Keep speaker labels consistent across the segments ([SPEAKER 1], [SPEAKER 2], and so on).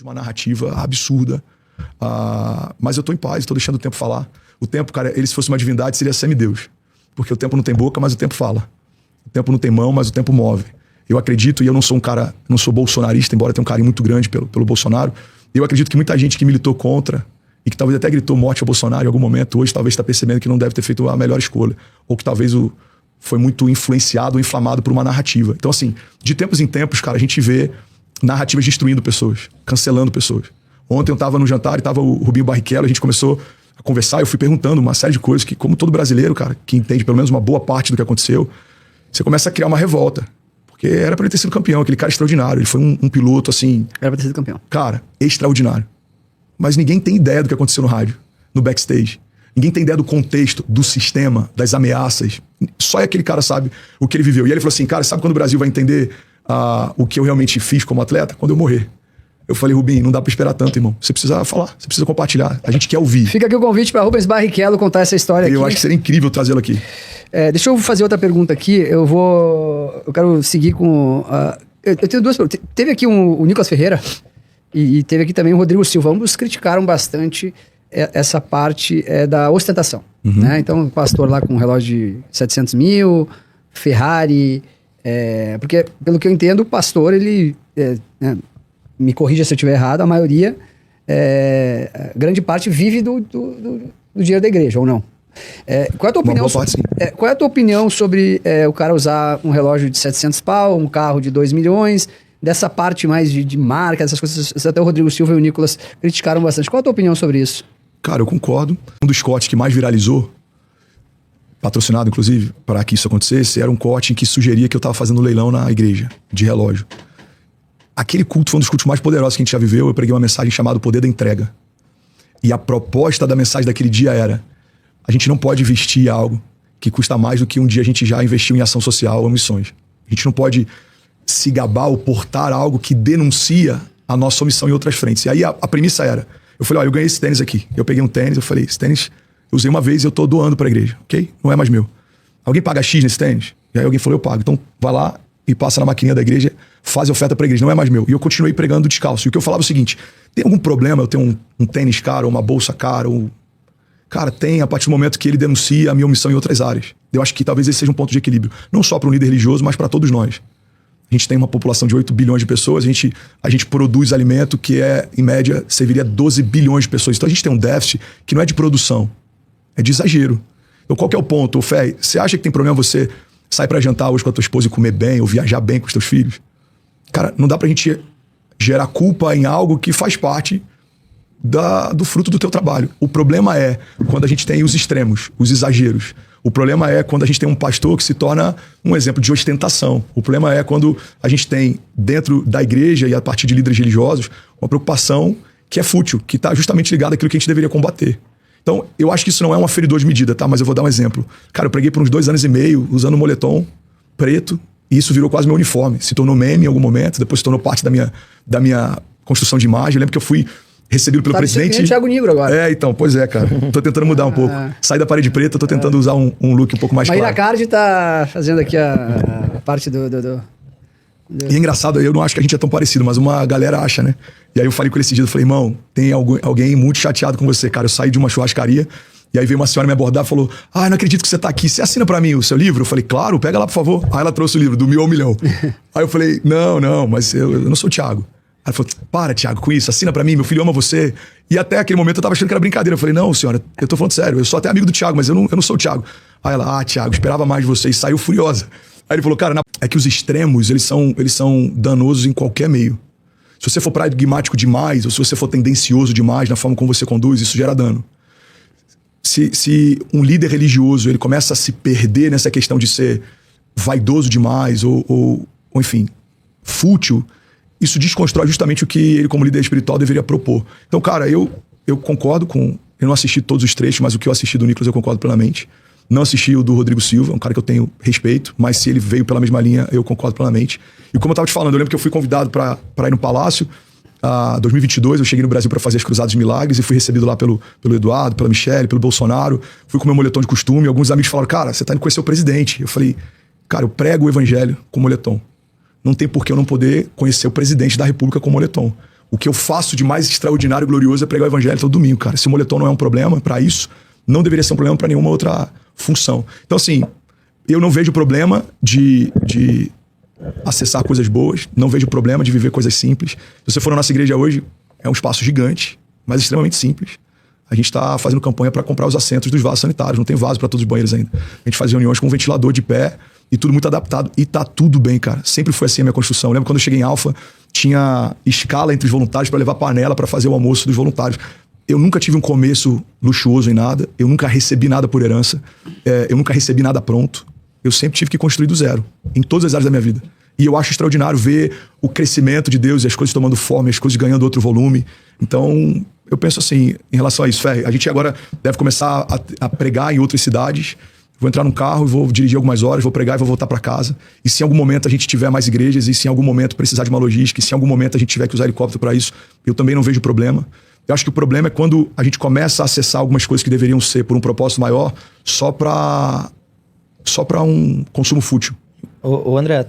[SPEAKER 1] uma narrativa absurda. Mas eu tô em paz, tô deixando o tempo falar. O tempo, cara, ele se fosse uma divindade, seria semideus. Porque o tempo não tem boca, mas o tempo fala. O tempo não tem mão, mas o tempo move. Eu acredito, e eu não sou um cara, não sou bolsonarista, embora tenha um carinho muito grande pelo Bolsonaro. Eu acredito que muita gente que militou contra e que talvez até gritou morte ao Bolsonaro em algum momento, hoje talvez está percebendo que não deve ter feito a melhor escolha. Ou que talvez foi muito influenciado ou inflamado por uma narrativa. Então, assim, de tempos em tempos, cara, a gente vê narrativas destruindo pessoas, cancelando pessoas. Ontem eu estava no jantar e estava o Rubinho Barrichello, a gente começou a conversar, eu fui perguntando uma série de coisas que, como todo brasileiro, cara, que entende pelo menos uma boa parte do que aconteceu, você começa a criar uma revolta. Porque era pra ele ter sido campeão, aquele cara extraordinário. Ele foi um piloto, assim...
[SPEAKER 2] Era pra ter sido campeão.
[SPEAKER 1] Cara, extraordinário. Mas ninguém tem ideia do que aconteceu no rádio, no backstage. Ninguém tem ideia do contexto, do sistema, das ameaças. Só aquele cara sabe o que ele viveu. E ele falou assim, cara, sabe quando o Brasil vai entender o que eu realmente fiz como atleta? Quando eu morrer. Eu falei, Rubinho, não dá pra esperar tanto, irmão. Você precisa falar, você precisa compartilhar. A gente quer ouvir.
[SPEAKER 2] Fica aqui o convite pra Rubens Barrichello contar essa história aqui.
[SPEAKER 1] Eu acho que seria incrível trazê-lo aqui.
[SPEAKER 2] Deixa eu fazer outra pergunta aqui. Eu quero seguir com... eu tenho duas perguntas. Teve aqui o Nicolas Ferreira e teve aqui também o Rodrigo Silva. Ambos criticaram bastante essa parte da ostentação.
[SPEAKER 1] Uhum.
[SPEAKER 2] Né? Então, o pastor lá com um relógio de 700 mil, Ferrari... porque, pelo que eu entendo, o pastor, ele... me corrija se eu estiver errado, a maioria, grande parte vive do dinheiro da igreja, ou não? Qual é a tua opinião?
[SPEAKER 1] Uma boa parte, sim.
[SPEAKER 2] Qual é a tua opinião sobre o cara usar um relógio de 700 pau, um carro de 2 milhões, dessa parte mais de marca, dessas coisas, até o Rodrigo Silva e o Nicolas criticaram bastante. Qual é a tua opinião sobre isso?
[SPEAKER 1] Cara, eu concordo. Um dos cortes que mais viralizou, patrocinado inclusive, para que isso acontecesse, era um corte em que sugeria que eu estava fazendo leilão na igreja, de relógio. Aquele culto foi um dos cultos mais poderosos que a gente já viveu. Eu preguei uma mensagem chamada O Poder da Entrega. E a proposta da mensagem daquele dia era: a gente não pode investir algo que custa mais do que um dia a gente já investiu em ação social ou missões. A gente não pode se gabar ou portar algo que denuncia a nossa omissão em outras frentes. E aí a premissa era, eu falei, olha, eu ganhei esse tênis aqui. Eu peguei um tênis, eu falei, esse tênis eu usei uma vez e eu tô doando pra igreja, ok? Não é mais meu. Alguém paga X nesse tênis? E aí alguém falou, eu pago. Então vai lá e passa na maquininha da igreja, faz a oferta pra igreja, não é mais meu. E eu continuei pregando descalço. E o que eu falava é o seguinte, tem algum problema eu ter um tênis caro, uma bolsa cara, ou... Cara, tem a partir do momento que ele denuncia a minha omissão em outras áreas. Eu acho que talvez esse seja um ponto de equilíbrio. Não só para um líder religioso, mas para todos nós. A gente tem uma população de 8 bilhões de pessoas, a gente produz alimento que em média, serviria a 12 bilhões de pessoas. Então a gente tem um déficit que não é de produção, é de exagero. Então qual que é o ponto? Fé, você acha que tem problema você sair para jantar hoje com a tua esposa e comer bem, ou viajar bem com os teus filhos? Cara, não dá pra gente gerar culpa em algo que faz parte do fruto do teu trabalho. O problema é quando a gente tem os extremos, os exageros. O problema é quando a gente tem um pastor que se torna um exemplo de ostentação. O problema é quando a gente tem dentro da igreja e a partir de líderes religiosos uma preocupação que é fútil, que está justamente ligada àquilo que a gente deveria combater. Então, eu acho que isso não é um aferidor de medida, tá? Mas eu vou dar um exemplo. Cara, eu preguei por uns 2 anos e meio usando um moletom preto e isso virou quase meu uniforme. Se tornou meme em algum momento, depois se tornou parte da minha construção de imagem. Eu lembro que eu fui recebido pelo presidente.
[SPEAKER 2] É o Thiago Nigro agora.
[SPEAKER 1] Então, pois é, cara. Tô tentando mudar um pouco. Sair da parede preta, tô tentando usar um look um pouco mais claro.
[SPEAKER 2] Maíra Cardi tá fazendo aqui a parte do...
[SPEAKER 1] E é engraçado, eu não acho que a gente é tão parecido, mas uma galera acha, né? E aí eu falei com ele esse dia, eu falei, irmão, tem alguém muito chateado com você, cara. Eu saí de uma churrascaria, e aí veio uma senhora me abordar e falou, não acredito que você tá aqui, você assina pra mim o seu livro? Eu falei, claro, pega lá, por favor. Aí ela trouxe o livro, do 1000 ao milhão. Aí eu falei, não, mas eu não sou o Thiago. Ela falou, para, Thiago, com isso, assina pra mim, meu filho ama você. E até aquele momento eu tava achando que era brincadeira. Eu falei, não, senhora, eu tô falando sério, eu sou até amigo do Thiago, mas eu não sou o Thiago. Aí ela, Thiago, esperava mais de você, e saiu furiosa. Aí ele falou, cara, é que os extremos, eles são danosos em qualquer meio. Se você for pragmático demais, ou se você for tendencioso demais na forma como você conduz, isso gera dano. Se um líder religioso, ele começa a se perder nessa questão de ser vaidoso demais, ou enfim, fútil, isso desconstrói justamente o que ele, como líder espiritual, deveria propor. Então, cara, eu concordo com... Eu não assisti todos os trechos, mas o que eu assisti do Nicolas eu concordo plenamente. Não assisti o do Rodrigo Silva, um cara que eu tenho respeito, mas se ele veio pela mesma linha, eu concordo plenamente. E como eu tava te falando, eu lembro que eu fui convidado para ir no Palácio. Em 2022, eu cheguei no Brasil para fazer as Cruzadas de Milagres e fui recebido lá pelo Eduardo, pela Michelle, pelo Bolsonaro. Fui com meu moletom de costume. Alguns amigos falaram, cara, você tá indo conhecer o presidente. Eu falei, cara, eu prego o evangelho com moletom. Não tem por que eu não poder conhecer o presidente da República com moletom. O que eu faço de mais extraordinário e glorioso é pregar o evangelho todo domingo, cara. Se o moletom não é um problema para isso, não deveria ser um problema para nenhuma outra função. Então, assim, eu não vejo problema de acessar coisas boas, não vejo problema de viver coisas simples. Se você for na nossa igreja hoje, é um espaço gigante, mas extremamente simples. A gente está fazendo campanha para comprar os assentos dos vasos sanitários, não tem vaso para todos os banheiros ainda. A gente faz reuniões com um ventilador de pé e tudo muito adaptado. E tá tudo bem, cara. Sempre foi assim a minha construção. Eu lembro quando eu cheguei em Alfa, tinha escala entre os voluntários para levar panela para fazer o almoço dos voluntários. Eu nunca tive um começo luxuoso em nada, eu nunca recebi nada por herança, eu nunca recebi nada pronto. Eu sempre tive que construir do zero, em todas as áreas da minha vida. E eu acho extraordinário ver o crescimento de Deus e as coisas tomando forma, as coisas ganhando outro volume. Então, eu penso assim, em relação a isso, Ferre, a gente agora deve começar a pregar em outras cidades. Vou entrar num carro, vou dirigir algumas horas, vou pregar e vou voltar para casa. E se em algum momento a gente tiver mais igrejas, e se em algum momento precisar de uma logística, e se em algum momento a gente tiver que usar helicóptero para isso, eu também não vejo problema. Eu acho que o problema é quando a gente começa a acessar algumas coisas que deveriam ser por um propósito maior, só para um consumo fútil.
[SPEAKER 3] Ô André,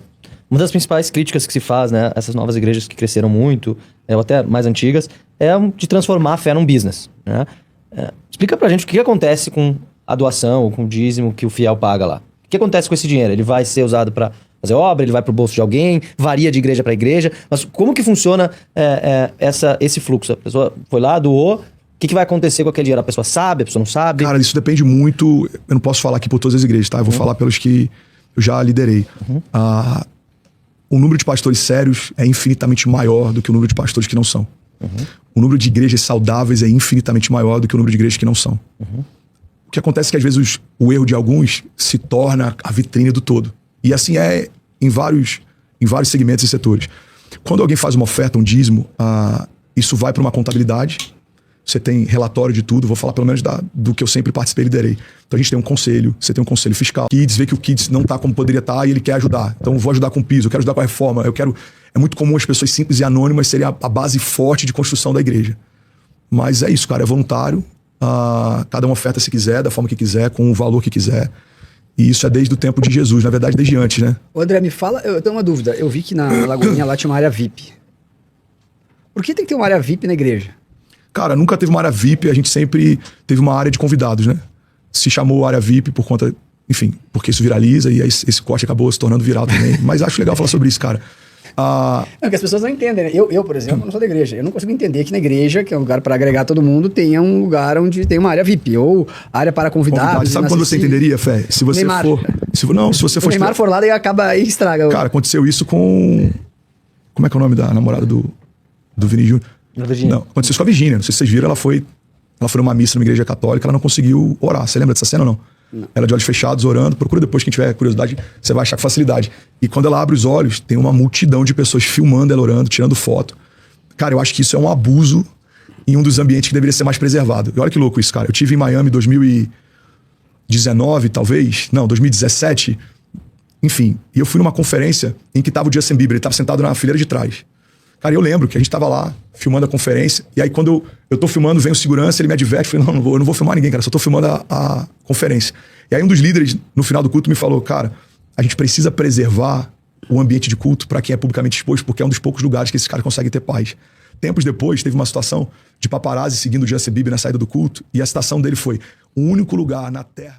[SPEAKER 3] uma das principais críticas que se faz, né, essas novas igrejas que cresceram muito, ou até mais antigas, é de transformar a fé num business, né? Explica pra gente o que acontece com a doação ou com o dízimo que o fiel paga lá. O que acontece com esse dinheiro? Ele vai ser usado para fazer obra, ele vai pro bolso de alguém, varia de igreja para igreja, mas como que funciona esse fluxo? A pessoa foi lá, doou, o que vai acontecer com aquele dinheiro? A pessoa sabe, a pessoa não sabe?
[SPEAKER 1] Cara, isso depende muito, eu não posso falar aqui por todas as igrejas, tá? Eu vou falar pelos que eu já liderei. O número de pastores sérios é infinitamente maior do que o número de pastores que não são. O número de igrejas saudáveis é infinitamente maior do que o número de igrejas que não são. O que acontece é que às vezes o erro de alguns se torna a vitrine do todo. E assim é em vários segmentos e setores. Quando alguém faz uma oferta, um dízimo, isso vai para uma contabilidade. Você tem relatório de tudo, vou falar pelo menos do que eu sempre participei e liderei. Então a gente tem um conselho, você tem um conselho fiscal. Kids vê que o Kids não está como poderia estar e ele quer ajudar. Então eu vou ajudar com o piso, eu quero ajudar com a reforma, É muito comum as pessoas simples e anônimas serem a base forte de construção da igreja. Mas é isso, cara, é voluntário. Cada um oferta se quiser, da forma que quiser, com o valor que quiser. E isso é desde o tempo de Jesus, na verdade desde antes, né?
[SPEAKER 2] Ô André, me fala, eu tenho uma dúvida. Eu vi que na Lagoinha lá tinha uma área VIP. Por que tem que ter uma área VIP na igreja?
[SPEAKER 1] Cara, nunca teve uma área VIP, a gente sempre teve uma área de convidados, né? Se chamou área VIP por conta, enfim, porque isso viraliza e aí esse corte acabou se tornando viral também. Mas acho legal falar sobre isso, cara.
[SPEAKER 2] É que as pessoas não entendem, né? Eu, por exemplo, não sou da igreja. Eu não consigo entender que na igreja, que é um lugar para agregar todo mundo, tenha um lugar onde tem uma área VIP ou área para convidados.
[SPEAKER 1] Sabe quando você entenderia, Fé? Se você
[SPEAKER 2] Neymar.
[SPEAKER 1] for... Se você for...
[SPEAKER 2] O Neymar for lá, daí acaba e estraga.
[SPEAKER 1] Cara, aconteceu isso com... Como é que é o nome da namorada do Vini Júnior? Não, aconteceu isso com a Virgínia. Não sei se vocês viram, ela foi numa missa numa igreja católica, ela não conseguiu orar. Você lembra dessa cena ou não? Não. Ela de olhos fechados, orando. Procura depois, quem tiver curiosidade, você vai achar com facilidade. E quando ela abre os olhos, tem uma multidão de pessoas filmando ela orando, tirando foto. Cara, eu acho que isso é um abuso em um dos ambientes que deveria ser mais preservado. E olha que louco isso, cara. Eu tive em Miami em 2019, talvez. Não, 2017. Enfim, e eu fui numa conferência em que tava o Justin Bieber. Ele tava sentado na fileira de trás. Cara, eu lembro que a gente tava lá, filmando a conferência, e aí quando eu tô filmando, vem o segurança, ele me adverte, eu falei, eu não vou filmar ninguém, cara, só tô filmando a conferência. E aí um dos líderes, no final do culto, me falou, cara, a gente precisa preservar o ambiente de culto para quem é publicamente exposto, porque é um dos poucos lugares que esses caras conseguem ter paz. Tempos depois, teve uma situação de paparazzi seguindo o Justin Bieber na saída do culto, e a citação dele foi, o único lugar na Terra...